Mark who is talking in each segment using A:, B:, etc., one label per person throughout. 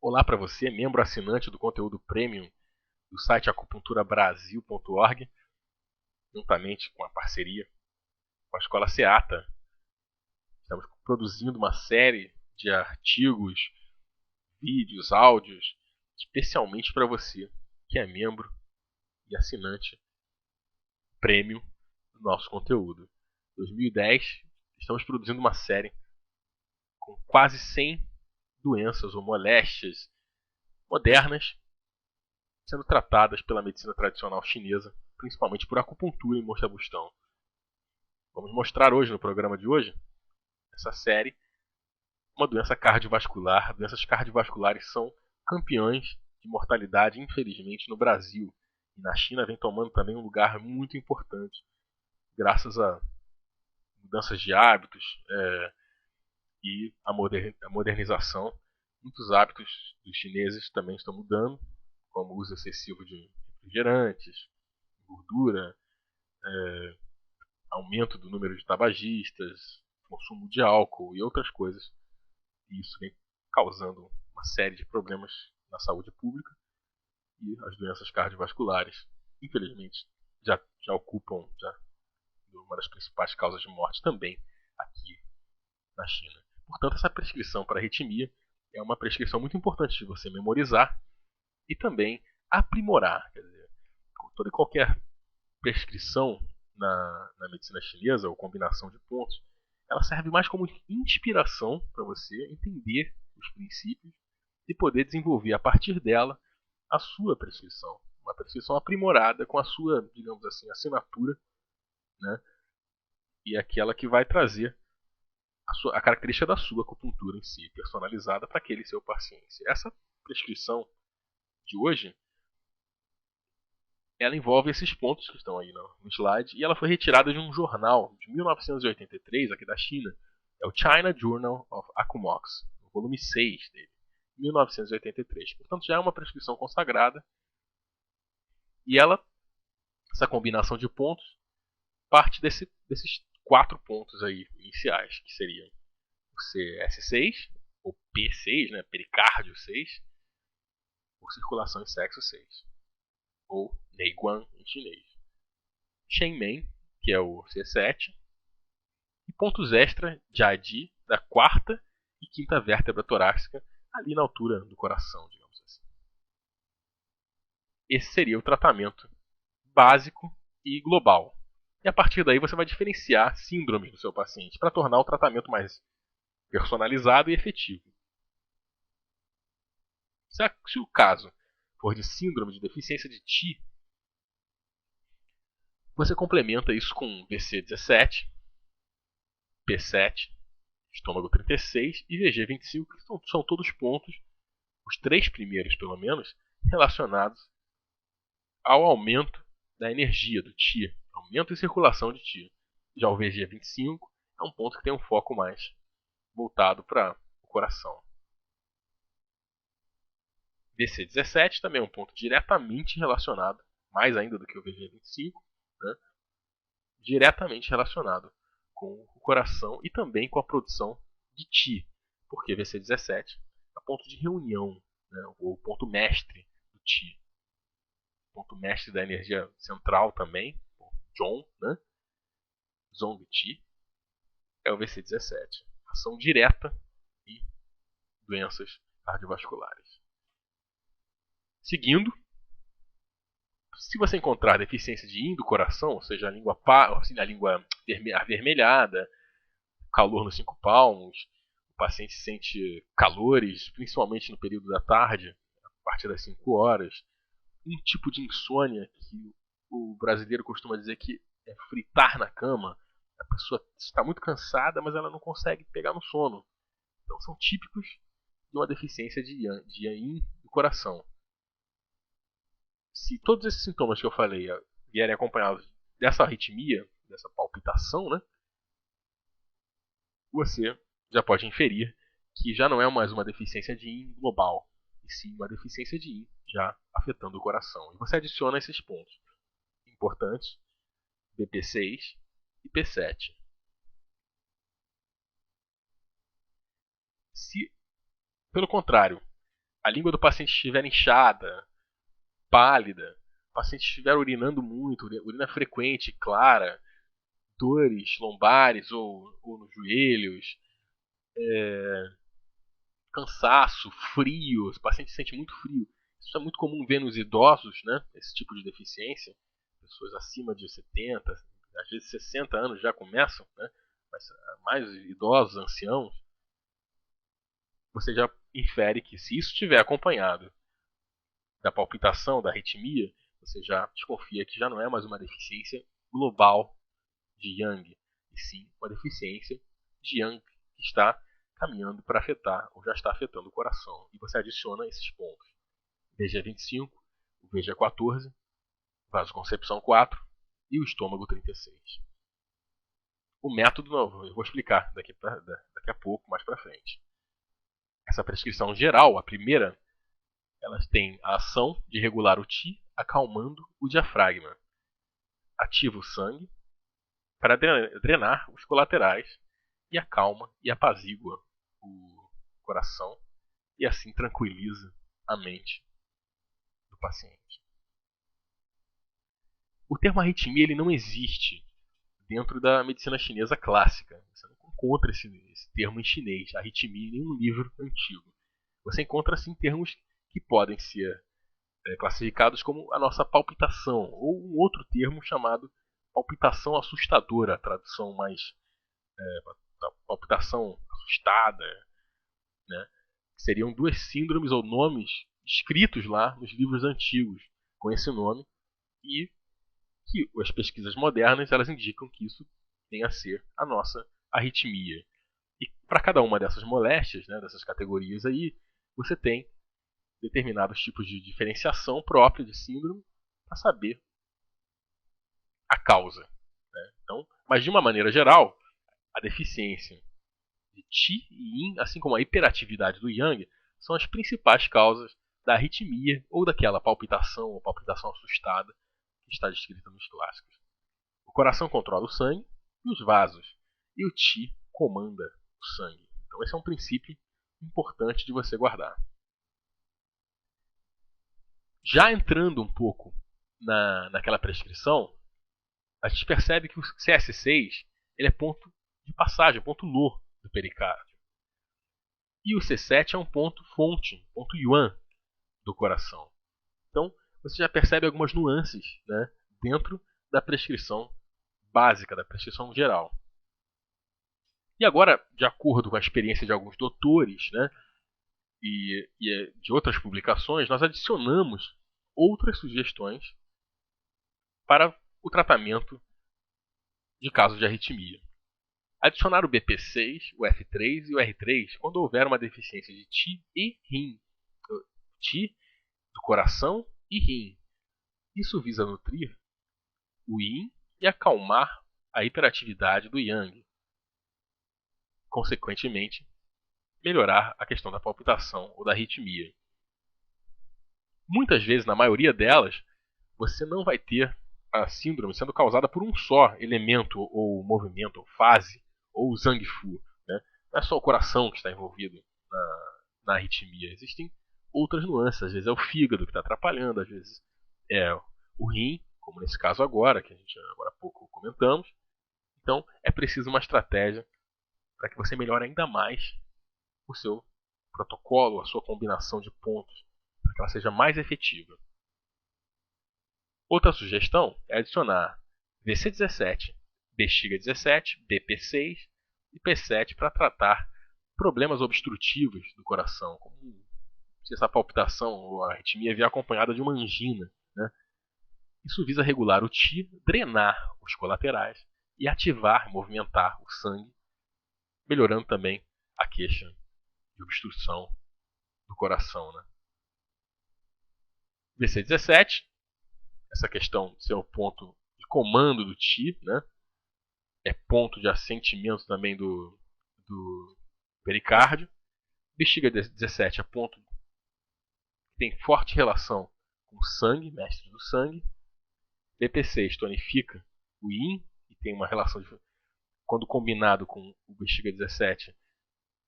A: Olá para você, membro assinante do conteúdo premium do site acupunturabrasil.org, juntamente com a parceria com a Escola Seata. Estamos produzindo uma série de artigos, vídeos, áudios, especialmente para você que é membro e assinante premium do nosso conteúdo. Em 2010, estamos produzindo uma série com quase 100 doenças ou moléstias modernas sendo tratadas pela medicina tradicional chinesa, principalmente por acupuntura e moxa-bustão. Vamos mostrar hoje, no programa de hoje, essa série, uma doença cardiovascular. Doenças cardiovasculares são campeões de mortalidade, infelizmente, no Brasil. E na China vem tomando também um lugar muito importante, graças a mudanças de hábitos e a modernização. Muitos hábitos dos chineses também estão mudando, como o uso excessivo de refrigerantes, gordura, aumento do número de tabagistas, consumo de álcool e outras coisas. E isso vem causando uma série de problemas na saúde pública, e as doenças cardiovasculares, infelizmente, já ocupam uma das principais causas de morte também aqui na China. Portanto, essa prescrição para arritmia é uma prescrição muito importante de você memorizar e também aprimorar. Quer dizer, toda e qualquer prescrição na medicina chinesa, ou combinação de pontos, ela serve mais como inspiração para você entender os princípios e poder desenvolver a partir dela a sua prescrição. Uma prescrição aprimorada com a sua, digamos assim, assinatura, né? E aquela que vai trazer a característica da sua acupuntura em si, personalizada para aquele seu paciente. Essa prescrição de hoje, ela envolve esses pontos que estão aí no slide, e ela foi retirada de um jornal de 1983, aqui da China. É o China Journal of Acumox, o volume 6 dele, 1983. Portanto, já é uma prescrição consagrada, e essa combinação de pontos, parte desses 4 pontos aí iniciais, que seriam o CS6, ou P6, né, pericárdio 6, ou circulação e sexo 6, ou Neiguan em chinês. Shenmen, que é o C7, e pontos extra Jadi da quarta e quinta vértebra torácica, ali na altura do coração, digamos assim. Esse seria o tratamento básico e global. E a partir daí você vai diferenciar síndromes do seu paciente para tornar o tratamento mais personalizado e efetivo. Se o caso for de síndrome de deficiência de Qi, você complementa isso com BC17, P7, estômago 36 e VG25, que são todos pontos, os 3 primeiros pelo menos, relacionados ao aumento da energia do Qi, aumento e circulação de Qi. Já o VG25 é um ponto que tem um foco mais voltado para o coração. VC17 também é um ponto diretamente relacionado, mais ainda do que o VG25, né, diretamente relacionado com o coração e também com a produção de Qi, porque VC17 é o ponto de reunião, né, ou ponto mestre do Qi, ponto mestre da energia central também, Zhong, né, Zhong Qi, é o VC17, ação direta em doenças cardiovasculares. Seguindo, se você encontrar deficiência de yin do coração, ou seja, a língua avermelhada, calor nos 5 palmos, o paciente sente calores, principalmente no período da tarde, a partir das 5 horas, um tipo de insônia que o brasileiro costuma dizer que é fritar na cama, a pessoa está muito cansada, mas ela não consegue pegar no sono. Então são típicos de uma deficiência de yin do coração. Se todos esses sintomas que eu falei vierem acompanhados dessa arritmia, dessa palpitação, né, você já pode inferir que já não é mais uma deficiência de yin global, e sim uma deficiência de yin já afetando o coração. E você adiciona esses pontos importantes, BP6 e P7. Se, pelo contrário, a língua do paciente estiver inchada, pálida, o paciente estiver urinando muito, urina frequente, clara, dores lombares ou nos joelhos, cansaço, frio, o paciente sente muito frio. Isso é muito comum ver nos idosos, né? Esse tipo de deficiência. Pessoas acima de 70, às vezes 60 anos já começam, né? Mas mais idosos, anciãos, você já infere que se isso estiver acompanhado da palpitação, da arritmia, você já desconfia que já não é mais uma deficiência global de Yang, e sim uma deficiência de Yang que está caminhando para afetar ou já está afetando o coração. E você adiciona esses pontos: VG25, o VG14, vasoconcepção 4 e o estômago 36. O método novo, eu vou explicar daqui a pouco, mais para frente. Essa prescrição geral, a primeira, elas têm a ação de regular o Qi, acalmando o diafragma. Ativa o sangue para drenar os colaterais e acalma e apazigua o coração e assim tranquiliza a mente do paciente. O termo arritmia ele não existe dentro da medicina chinesa clássica. Você não encontra esse termo em chinês, arritmia, em nenhum livro antigo. Você encontra sim termos que podem ser classificados como a nossa palpitação, ou um outro termo chamado palpitação assustadora, a tradução mais palpitação assustada, né? Seriam duas síndromes ou nomes escritos lá nos livros antigos com esse nome e que as pesquisas modernas elas indicam que isso tem a ser a nossa arritmia. E para cada uma dessas moléstias, né, dessas categorias aí, você tem determinados tipos de diferenciação própria de síndrome para saber a causa. Né? Então, mas de uma maneira geral, a deficiência de Qi e Yin, assim como a hiperatividade do Yang, são as principais causas da arritmia ou daquela palpitação ou palpitação assustada que está descrita nos clássicos. O coração controla o sangue e os vasos, e o Qi comanda o sangue. Então esse é um princípio importante de você guardar. Já entrando um pouco naquela prescrição, a gente percebe que o CS6 ele é ponto de passagem, ponto no do pericárdio. E o C7 é um ponto fonte, ponto yuan do coração. Então você já percebe algumas nuances, né, dentro da prescrição básica, da prescrição geral. E agora, de acordo com a experiência de alguns doutores, né, e de outras publicações, nós adicionamos outras sugestões para o tratamento de casos de arritmia. Adicionar o BP6, o F3 e o R3 quando houver uma deficiência de Qi e Yin. Qi do coração e Yin. Isso visa nutrir o Yin e acalmar a hiperatividade do Yang. Consequentemente, melhorar a questão da palpitação ou da arritmia. Muitas vezes, na maioria delas, você não vai ter a síndrome sendo causada por um só elemento ou movimento ou fase ou Zhang-Fu. Né? Não é só o coração que está envolvido na arritmia. Existem outras nuances. Às vezes é o fígado que está atrapalhando, às vezes é o rim, como nesse caso agora, que a gente agora há pouco comentamos. Então é preciso uma estratégia para que você melhore ainda mais o seu protocolo, a sua combinação de pontos, para que ela seja mais efetiva. Outra sugestão é adicionar VC17, bexiga 17, BP6 e P7 para tratar problemas obstrutivos do coração, como se essa palpitação ou a arritmia vier acompanhada de uma angina. Né? Isso visa regular o Qi, drenar os colaterais e ativar, movimentar o sangue, melhorando também a queixa de obstrução do coração. Né? VC17, essa questão de ser o ponto de comando do Qi, né? É ponto de assentimento também do pericárdio. Bexiga 17 é ponto que tem forte relação com o sangue, mestre do sangue. BP6 tonifica o Yin e tem uma relação, quando combinado com o bexiga 17,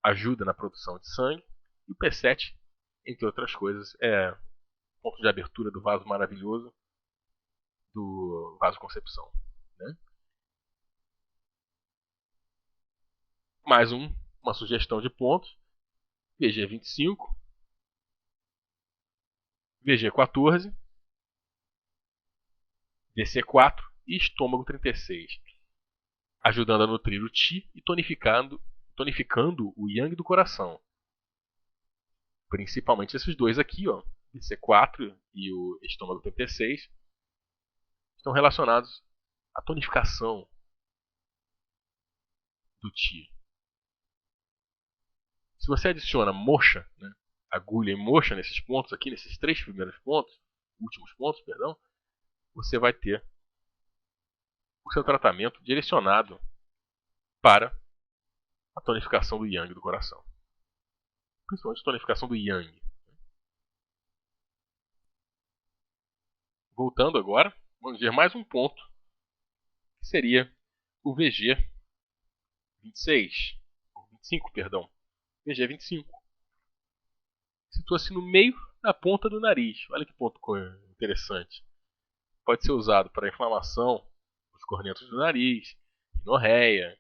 A: ajuda na produção de sangue. E o P7 entre outras coisas, é ponto de abertura do vaso maravilhoso do vasoconcepção, né? Mais uma sugestão de pontos: VG25, VG14, VC4 e estômago 36, ajudando a nutrir o Qi e tonificando o Yang do coração. Principalmente esses dois aqui, ó, VC4 e o estômago 36, estão relacionados à tonificação do Qi. Se você adiciona moxa, né, agulha e moxa nesses pontos aqui, nesses três primeiros pontos, últimos pontos, perdão, você vai ter o seu tratamento direcionado para a tonificação do Yang do coração. Principalmente a tonificação do Yang. Voltando agora, vamos ver mais um ponto, que seria o VG26, 25, perdão. VG25. Situa-se no meio da ponta do nariz. Olha que ponto interessante. Pode ser usado para inflamação dos cornetos do nariz, rinorreia,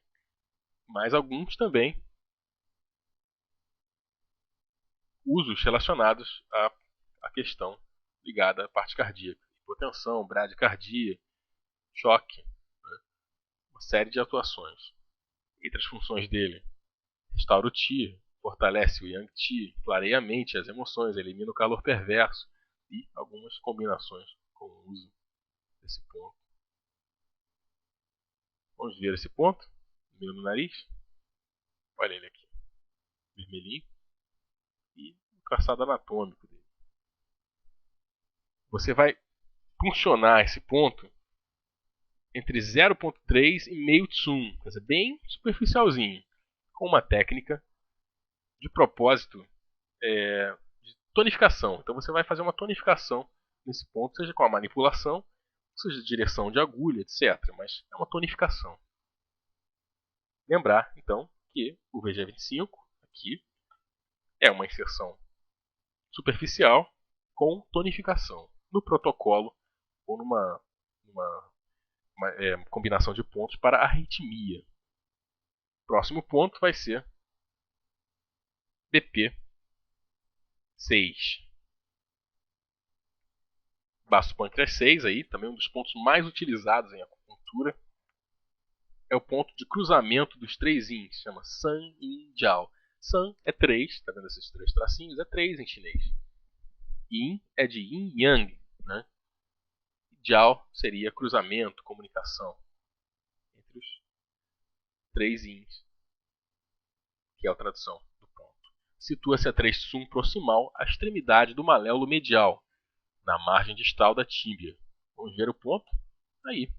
A: mas alguns também usos relacionados à questão ligada à parte cardíaca. Hipotensão, bradicardia, choque, né? Uma série de atuações. Entre as funções dele, restaura o Qi, fortalece o Yang Qi, clareia a mente, as emoções, elimina o calor perverso e algumas combinações com o uso desse ponto. Vamos ver esse ponto, no meio do nariz. Olha ele aqui, vermelhinho, e o traçado anatômico dele. Você vai funcionar esse ponto entre 0.3 e meio tsum, quer dizer, bem superficialzinho, com uma técnica de propósito de tonificação. Então você vai fazer uma tonificação nesse ponto, seja com a manipulação, seja direção de agulha, etc. Mas é uma tonificação. Lembrar, então, que o VG25 aqui é uma inserção superficial com tonificação. No protocolo, ou numa combinação de pontos para arritmia. O próximo ponto vai ser BP6. Baço pâncreas 6, aí, também um dos pontos mais utilizados em acupuntura. É o ponto de cruzamento dos três yins, chama San, Yin, Jiao. San é 3, tá vendo esses três tracinhos? É 3 em chinês. Yin é de Yin Yang, né? Jiao seria cruzamento, comunicação entre os três yins, que é a tradução do ponto. Situa-se a 3 Tsum proximal à extremidade do maléolo medial, na margem distal da tíbia. Vamos ver o ponto? Aí.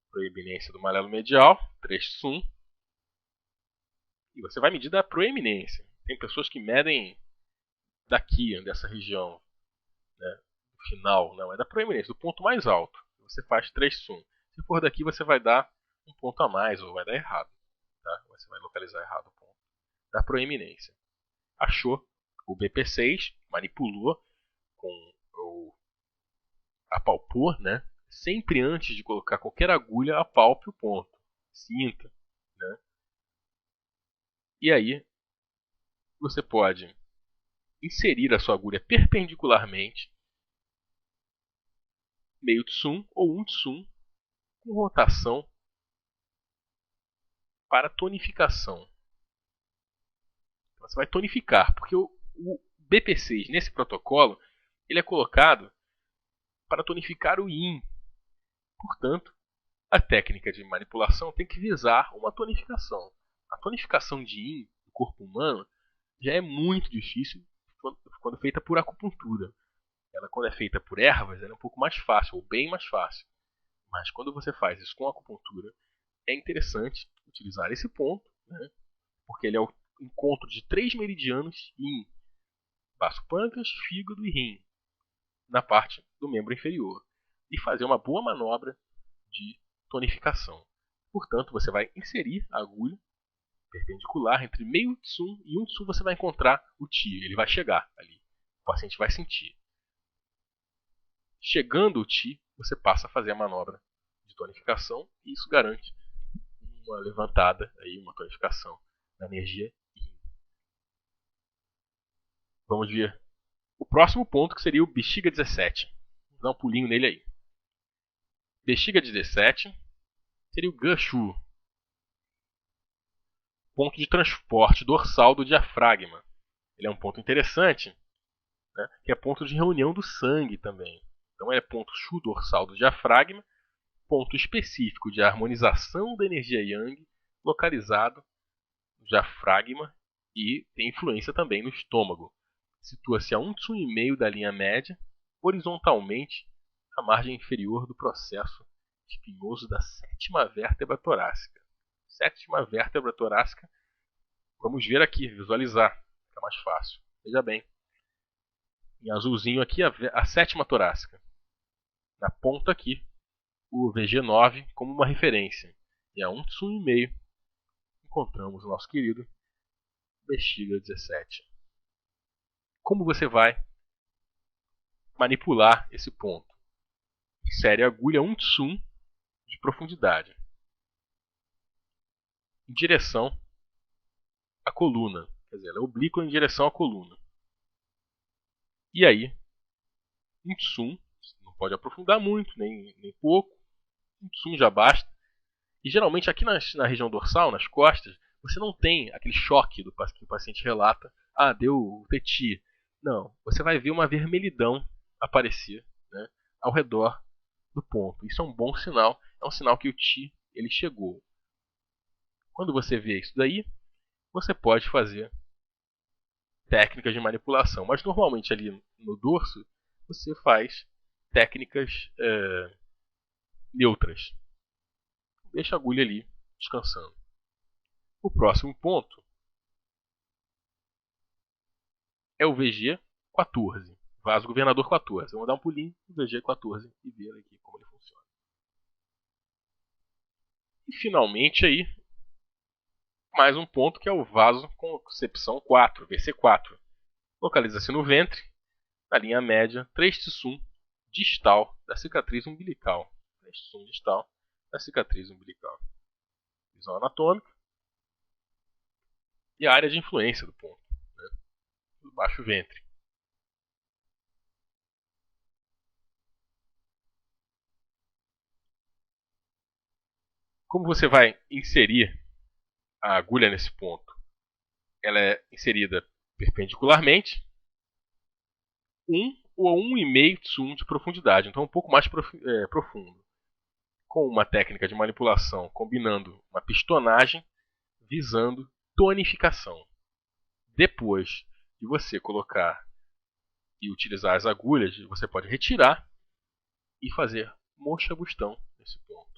A: Proeminência do maléolo medial, 3 Tsum. E você vai medir da proeminência. Tem pessoas que medem daqui, dessa região, né, do final. Não, é da proeminência, do ponto mais alto. Você faz 3 Tsum. Se for daqui, você vai dar um ponto a mais, ou vai dar errado. Tá? Você vai localizar errado o ponto da proeminência. Achou o BP6, manipulou, apalpou, né? Sempre antes de colocar qualquer agulha, apalpe o ponto. Sinta, né? E aí, você pode inserir a sua agulha perpendicularmente, meio tsum ou tsum, com rotação para tonificação. Você vai tonificar, porque o BP6 nesse protocolo ele é colocado para tonificar o yin. Portanto, a técnica de manipulação tem que visar uma tonificação. A tonificação de yin do corpo humano já é muito difícil quando feita por acupuntura. Ela, quando é feita por ervas, ela é um pouco mais fácil, ou bem mais fácil. Mas quando você faz isso com acupuntura, é interessante utilizar esse ponto, né? Porque ele é o encontro de 3 meridianos yin, baço pâncreas, fígado e rim, na parte do membro inferior, e fazer uma boa manobra de tonificação. Portanto, você vai inserir a agulha perpendicular entre meio tsum e 1 tsum você vai encontrar o Ti. Ele vai chegar ali. O paciente vai sentir. Chegando o Ti, você passa a fazer a manobra de tonificação e isso garante uma levantada, aí, uma tonificação da energia Yin. Vamos ver o próximo ponto, que seria o bexiga 17. Vou dar um pulinho nele aí. Bexiga 17 seria o Gashu, ponto de transporte dorsal do diafragma. Ele é um ponto interessante, né, que é ponto de reunião do sangue também. Então é ponto Shu dorsal do diafragma, ponto específico de harmonização da energia Yang, localizado no diafragma e tem influência também no estômago. Situa-se a 1 tsum e meio da linha média, horizontalmente à margem inferior do processo espinhoso da sétima vértebra torácica. Sétima vértebra torácica, vamos ver aqui, visualizar, fica mais fácil. Veja bem, em azulzinho aqui a sétima torácica. Na ponta aqui, o VG9 como uma referência. E a 1 tsum e meio encontramos o nosso querido bexiga 17. Como você vai manipular esse ponto? Insere a agulha 1 tsum de profundidade em direção à coluna. Quer dizer, ela é oblíqua em direção à coluna. E aí, 1 tsum, não pode aprofundar muito, nem pouco. 1 tsum já basta. E geralmente aqui na região dorsal, nas costas, você não tem aquele choque que o paciente relata. Ah, deu o TETI. Não, você vai ver uma vermelhidão aparecer, né, ao redor do ponto. Isso é um bom sinal, é um sinal que o TI ele chegou. Quando você vê isso daí, você pode fazer técnicas de manipulação. Mas normalmente ali no dorso, você faz técnicas neutras. Deixa a agulha ali descansando. O próximo ponto é o VG14, vaso governador 14. Vamos dar um pulinho no VG14 e ver aqui como ele funciona. E finalmente aí, mais um ponto que é o vaso concepção 4, VC4. Localiza-se no ventre, na linha média, 3 tsum distal da cicatriz umbilical. 3 tsum distal da cicatriz umbilical. Visão anatômica e a área de influência do ponto, né, do baixo ventre. Como você vai inserir a agulha nesse ponto? Ela é inserida perpendicularmente, 1 ou 1,5 tsum de profundidade, então um pouco mais profundo. Com uma técnica de manipulação combinando uma pistonagem visando tonificação. Depois de você colocar e utilizar as agulhas, você pode retirar e fazer mocha-bustão nesse ponto.